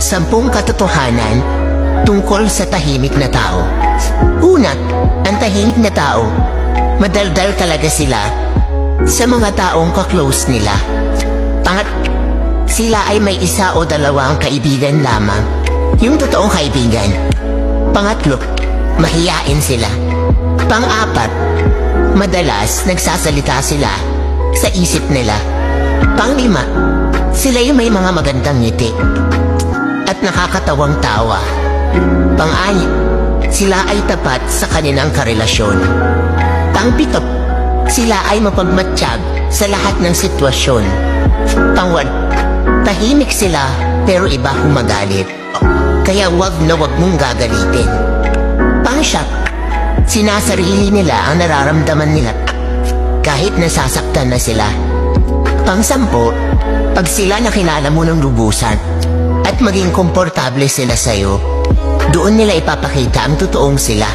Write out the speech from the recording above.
10 katotohanan tungkol sa tahimik na tao. Una, ang tahimik na tao, madaldal talaga sila sa mga taong ka-close nila. Sila ay may 1 o 2 kaibigan lamang, yung totoong kaibigan. Pangatlo, mahiyain sila. Pang-4, madalas nagsasalita sila sa isip nila. Pang-5, sila yung may mga magandang ngiti at nakakatawang tawa. Pang-6, sila ay tapat sa kanilang karelasyon. Pang-7, sila ay mapagmatsyag sa lahat ng sitwasyon. Pang-8, tahimik sila pero iba humagalit. Kaya wag mong gagalitin. Pang-9, sinasarili nila ang nararamdaman nila kahit nasasaktan na sila. Pang-10, pag sila nakilala mo ng lubusan at maging komportable sila sa'yo, doon nila ipapakita ang totoong sila.